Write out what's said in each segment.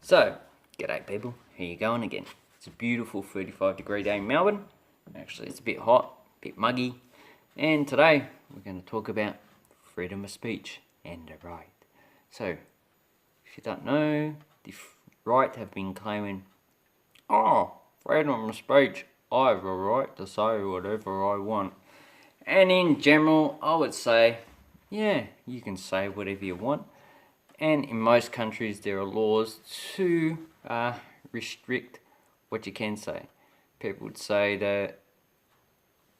So, g'day people, how you going again? It's a beautiful 35-degree day in Melbourne. Actually, it's a bit hot, a bit muggy. And today, we're going to talk about freedom of speech and the right. So, if you don't know, the right have been claiming, freedom of speech, I have a right to say whatever I want. And in general, I would say, yeah, you can say whatever you want. And in most countries, there are laws to restrict what you can say. People would say that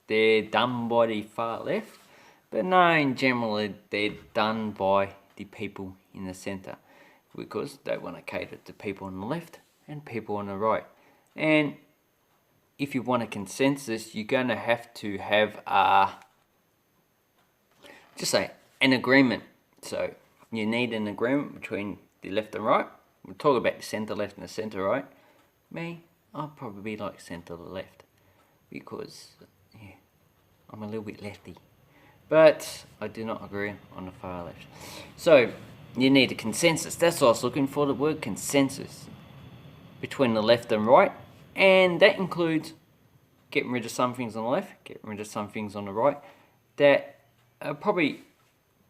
they're done by the far left, but no, in general, they're done by the people in the centre, because they want to cater to people on the left and people on the right. And if you want a consensus, you're going to have just say an agreement. So you need an agreement between the left and right. We'll talk about the centre left and the centre right. Me, I'll probably be like centre left, because I'm a little bit lefty. But I do not agree on the far left. So you need a consensus. That's what I was looking for, the word consensus, between the left and right. And that includes getting rid of some things on the left, getting rid of some things on the right, that are probably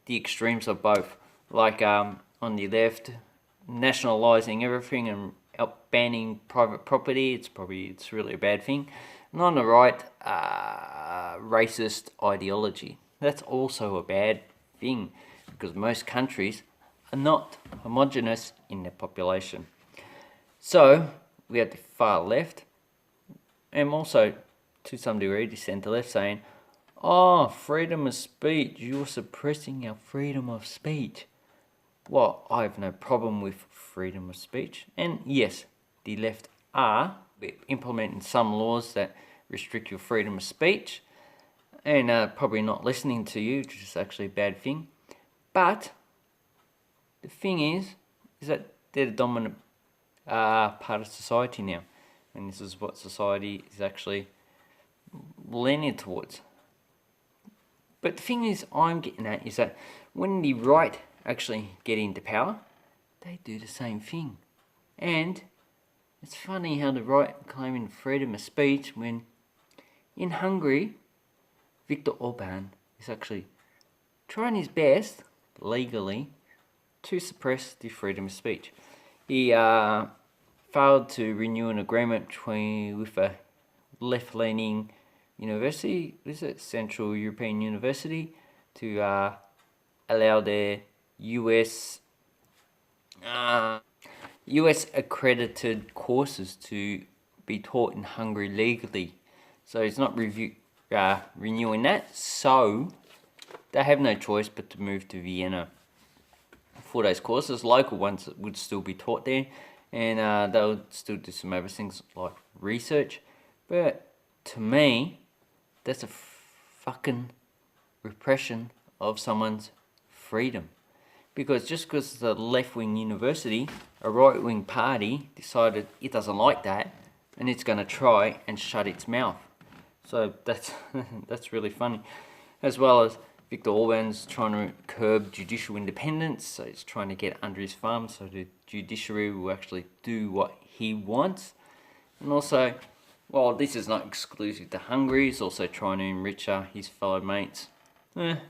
the extremes of both. Like on the left, nationalising everything and banning private property, it's really a bad thing. And on the right, racist ideology. That's also a bad thing, because most countries are not homogenous in their population. So we have the far left, and also to some degree the centre left, saying, freedom of speech, you're suppressing our freedom of speech. Well, I have no problem with freedom of speech. And yes, the left are implementing some laws that restrict your freedom of speech, and probably not listening to you, which is actually a bad thing. But the thing is that they're the dominant part of society now. And this is what society is actually leaning towards. But the thing is, I'm getting at is that when the right actually get into power, they do the same thing. And it's funny how the right are claiming freedom of speech when in Hungary, Viktor Orban is actually trying his best legally to suppress the freedom of speech. He failed to renew an agreement with a left-leaning university, Central European University, to allow their US accredited courses to be taught in Hungary legally. So it's not renewing that, so they have no choice but to move to Vienna for those courses. Local ones would still be taught there, and they'll still do some other things like research. But to me, that's a fucking repression of someone's freedom. Because just because it's a left-wing university, a right-wing party decided it doesn't like that, and it's going to try and shut its mouth. So that's that's really funny. As well as Viktor Orban's trying to curb judicial independence, so he's trying to get under his thumb so the judiciary will actually do what he wants. And also, while this is not exclusive to Hungary, he's also trying to enrich his fellow mates.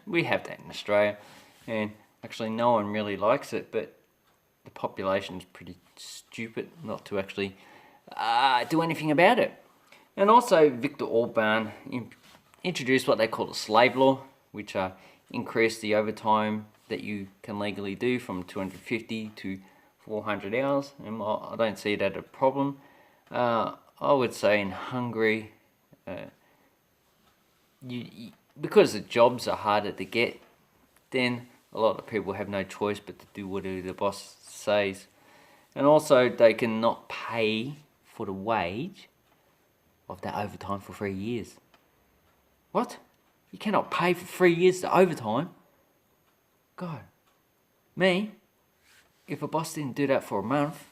We have that in Australia, and actually no one really likes it, but the population is pretty stupid not to actually do anything about it. And also, Viktor Orban introduced what they call a slave law, which increased the overtime that you can legally do from 250 to 400 hours. And I don't see that a problem. I would say in Hungary, because the jobs are harder to get, then a lot of people have no choice but to do whatever the boss says. And also, they cannot pay for the wage of that overtime for 3 years. What? You cannot pay for 3 years to overtime? God. Me, if a boss didn't do that for a month,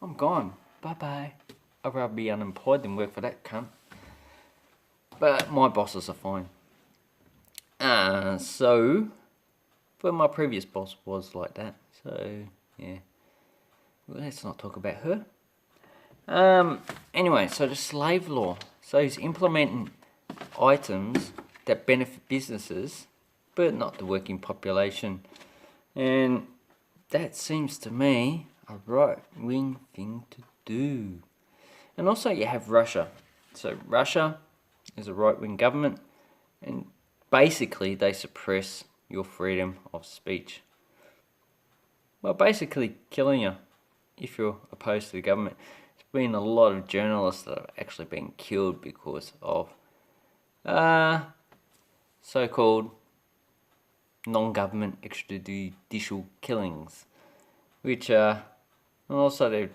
I'm gone. Bye-bye. I'd rather be unemployed than work for that cunt. But my bosses are fine. But my previous boss was like that. So, yeah. Well, let's not talk about her. Anyway, so the slave law. So he's implementing items that benefit businesses, but not the working population. And that seems to me a right-wing thing to do. And also you have Russia. So Russia is a right-wing government, and basically they suppress your freedom of speech. Well, basically killing you if you're opposed to the government. There's been a lot of journalists that have actually been killed because of so-called non-government extrajudicial killings, which and also they've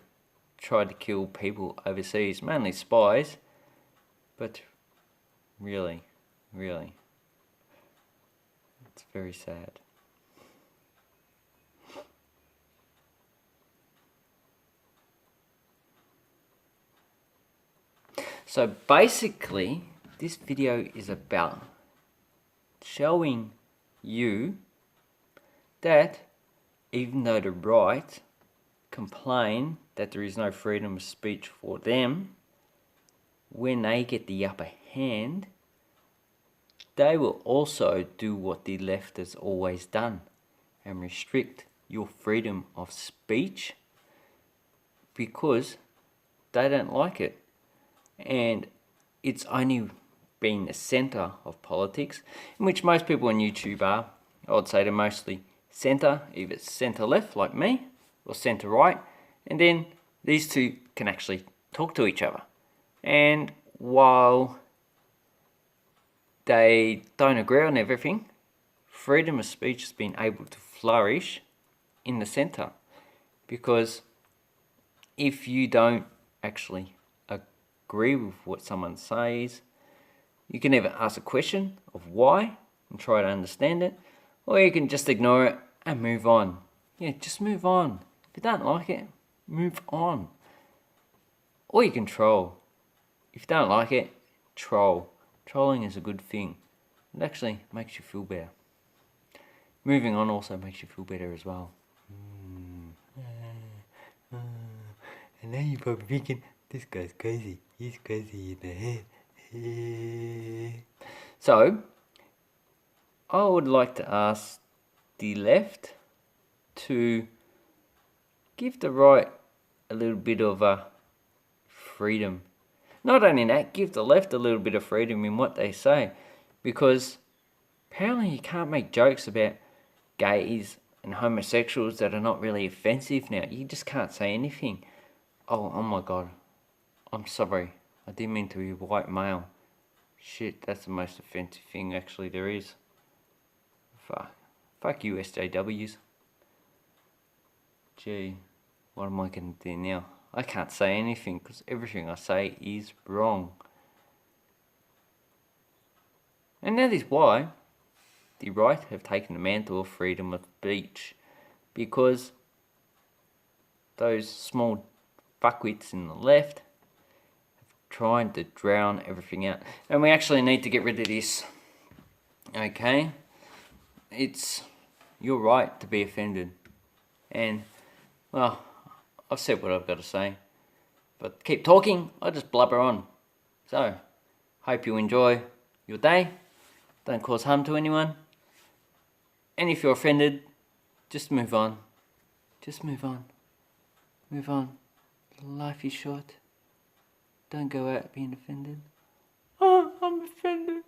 tried to kill people overseas, mainly spies, but really, it's very sad. So basically, this video is about showing you that even though the right complain that there is no freedom of speech for them, when they get the upper hand, they will also do what the left has always done and restrict your freedom of speech because they don't like it. And it's only been the centre of politics, in which most people on YouTube are. I would say they're mostly centre, either centre left like me, or centre right, and then these two can actually talk to each other. And while they don't agree on everything, freedom of speech has been able to flourish in the centre, because if you don't actually agree with what someone says, you can either ask a question of why and try to understand it, or you can just ignore it and move on. Yeah, just move on. If you don't like it, move on. Or you can troll. If you don't like it, troll. Trolling is a good thing. It actually makes you feel better. Moving on also makes you feel better as well. And now you're probably thinking, this guy's crazy. He's crazy in the head. So, I would like to ask the left to give the right a little bit of freedom. Not only that, give the left a little bit of freedom in what they say, because apparently you can't make jokes about gays and homosexuals that are not really offensive now. You just can't say anything. Oh my god. I'm sorry. I didn't mean to be white male. Shit, that's the most offensive thing actually there is. Fuck you, SJWs. Gee, what am I going to do now? I can't say anything because everything I say is wrong. And that is why the right have taken the mantle of freedom of speech, because those small fuckwits in the left have tried to drown everything out. And we actually need to get rid of this. Okay? It's your right to be offended. And, well, I've said what I've got to say. But keep talking, I'll just blubber on. So, hope you enjoy your day. Don't cause harm to anyone. And if you're offended, just move on. Just move on. Move on. Life is short. Don't go out being offended. Oh, I'm offended.